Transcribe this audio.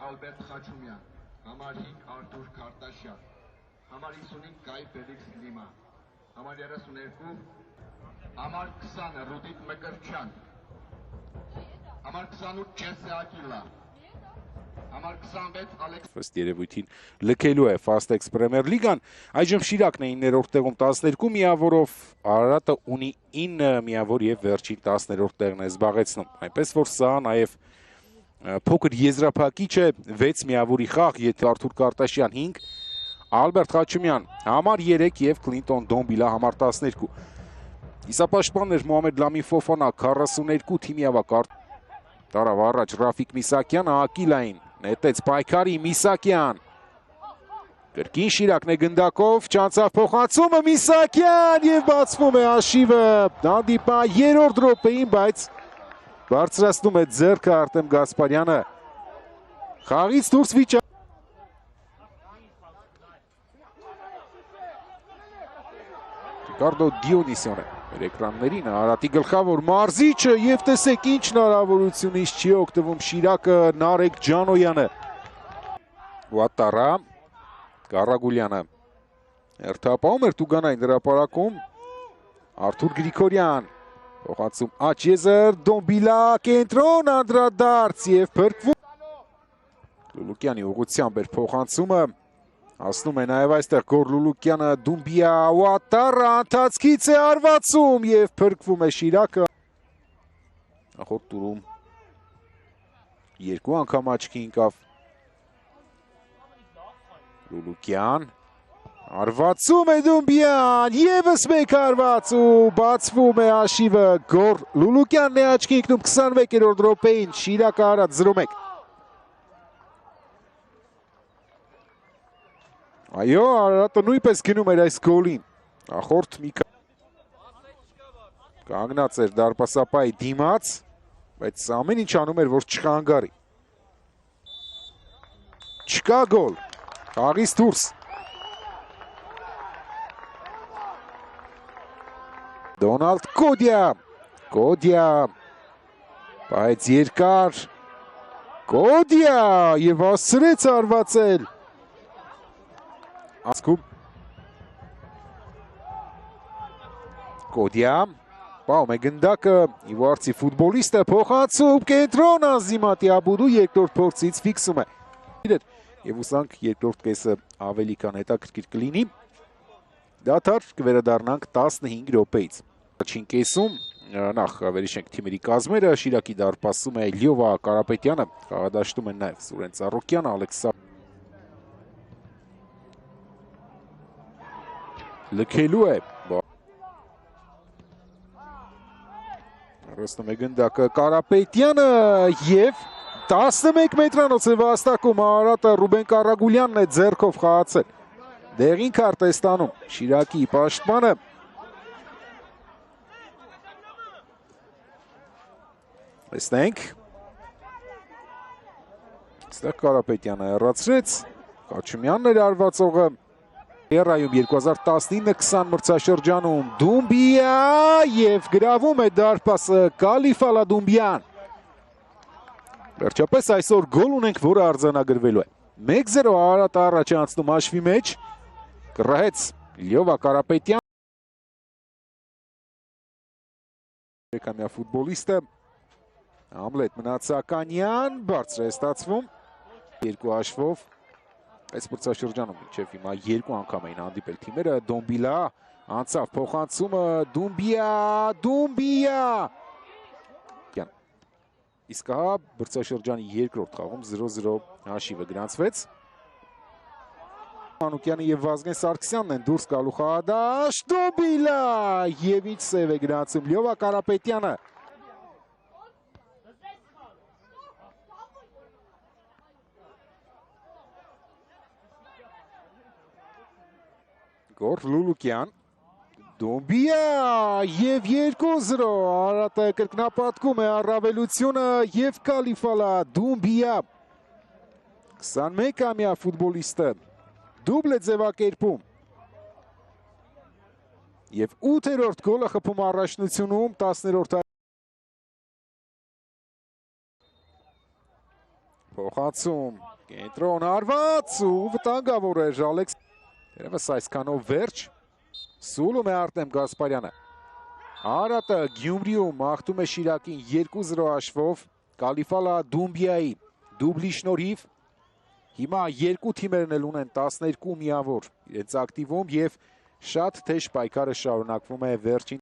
Ալբերտ Խաչումյան, համար 5 Արթուր Քարտաշյան, համար 55 Գայ Ֆելիքս Լիմա, համար 32, համար 20 Ռուդիկ Մկրտչյան, համար 28 Չեսե Ակիլա, համար 26 Ալեքս ըստ երևույթին լքելու է Fastex Premier League-ան։ Այժմ Շիրակն է 9-րդ տեղում 12 միավորով, Արարատը ունի 9 միավոր եւ վերջին 10-րդ տեղն է զբաղեցնում։ Այնպես որ սա նաեւ փոքր եզրափակիչ է 6 միավորի խաղ, եթե Արթուր Քարտաշյան 5, Ալբերտ Խաչումյան համար 3 եւ Կլինտոն Դոմբիլա համար 12։ Իսապաշտպաններ Մոհամեդ Լամին Ֆոֆանա 42 թիմի ավակ տարավ առաջ Ռաֆիկ Միսակյանը Ակիլային նետեց պայքարի Միսակյան կրկին Շիրակն է գնդակով չանցավ փոխանցումը Միսակյան եւ բացվում է հաշիվը հանդիպա 3-րդ րոպեին, բայց բարձրացնում է ձեռքը Արտեմ Գասպարյանը խաղից դուրս վիճակ Ռիկարդո Դիոնիսյանը մեր էկրաններին Արարատի գլխավոր մարզիչը եւ տեսեք ինչ հնարավորությունից չի օգտվում Շիրակը Նարեկ Ջանոյանը Ուատարա Կարագուլյանը հերթապահում էր Տուգանային հրապարակում Արթուր Գրիգորյան փոխանցում Աչեզեր Դոմբիլա կենտրոն անդրադարձ եւ փրկվում Լուլուկյանի ուղղությամբ էր փոխանցումը Ասնում է նաև այստեղ Գոր Լուլուկյանը Դումբիա Ուատարա ընթացքից է արվածում եւ փրկվում է Շիրակը Նախորդ տուրում երկու անգամ աչքի ընկավ Լուլուկյան արվածում է Դումբիան եւս մեկ արված ու բացվում է հաշիվը Գոր Լուլուկյանն է աչքի ընկնում 21-րդ րոպեին Շիրակը արած 0-1 Այո, Արարատը նույնպես գնում էր այս գոլին, նախորդ մի կանգնած էր դարպասապայի դիմաց, բայց ամեն ինչ անում էր, որ չխանգարի։ Չկա գոլ, խաղից դուրս։ Դոնալդ Կոդյա, բայց երկար, Կոդյա և ասրեց արվածել։ Ասկում Կոդյա պահում է գնդակը իվարցի ֆուտբոլիստը փոխանցում կենտրոն անզիմատի Աբուդու երկրորդ փորձից ֆիքսում է եւ ուսանք երկրորդ կեսը ավելի քան հետաքրքիր կլինի դադար կվերադառնանք 15 րոպեից առաջին կեսում նախ վերհիշենք թիմերի կազմերը Շիրակի դարպասում է Լյովա Կարապետյանը խաղադաշտում են նաեւ Սուրեն Ծառոկյանը Ալեքսա Լքելու է Ռոստում է գնդակը Կարապետյանը և 11 մետրանոց է վաստակում Արարատը Ռուբեն Կարագուլյանն է ձեռքով խաղացել դեղին քարտ է ստանում Շիրակի պաշտպանը Տեսնենք Ստեղ Կարապետյանը հեռացրեց Խաչումյանն էր արվածողը Երայում 2019-20 մրցաշրջանում Դումբիա և գրավում է դարպասը Կալիֆալա Դումբիան Վերջապես այսօր գոլ ունենք, որը արձանագրվելու է 1-0 Արարատը առաջ է անցնում հաշվի մեջ կռահեց Լյովա Կարապետյան Եկամյա ֆուտբոլիստը Համլետ Մնացականյան բարձր է ստացվում երկու հաշվով Այս մրցաշրջանում մինչև հիմա երկու անգամ էին հանդիպել թիմերը Դոմբիլա անցավ փոխանցումը Դումբիա Իսկ հա մրցաշրջանի երկրորդ խաղում 0-0 հաշիվը գրանցվեց Մանուկյանը եւ Վազգեն Սարգսյանն են դուրս գալու խաղադաշտ Դոմբիլա եւ ինչ սև է գրանցում Լյովա Կարապետյանը Գոր Լուլուկյան Դոմբիա և 2-0 Արարատը կրկնապատկում է առավելությունը և Կալիֆալա Դումբիա 21-ամյա ֆուտբոլիստը դուբլ է ձևակերպում և 8-րդ գոլը խփում առաջնությունում 10-րդ փոխանցում Կենտրոն արված ու վտանգավոր էր Ալեքս։ Երևս այսքանով վերջ։ Սուլում է Արտեմ Գասպարյանը։ Արատը Գյումրիում մաղթում է Շիրակին 2-0 հաշվով Կալիֆալա Դումբիայի դուբլի շնորհիվ։ Հիմա երկու թիմերն էլ ունեն 12 միավոր իրենց ակտիվում եւ շատ թեժ պայքարը շարունակվում է վերջին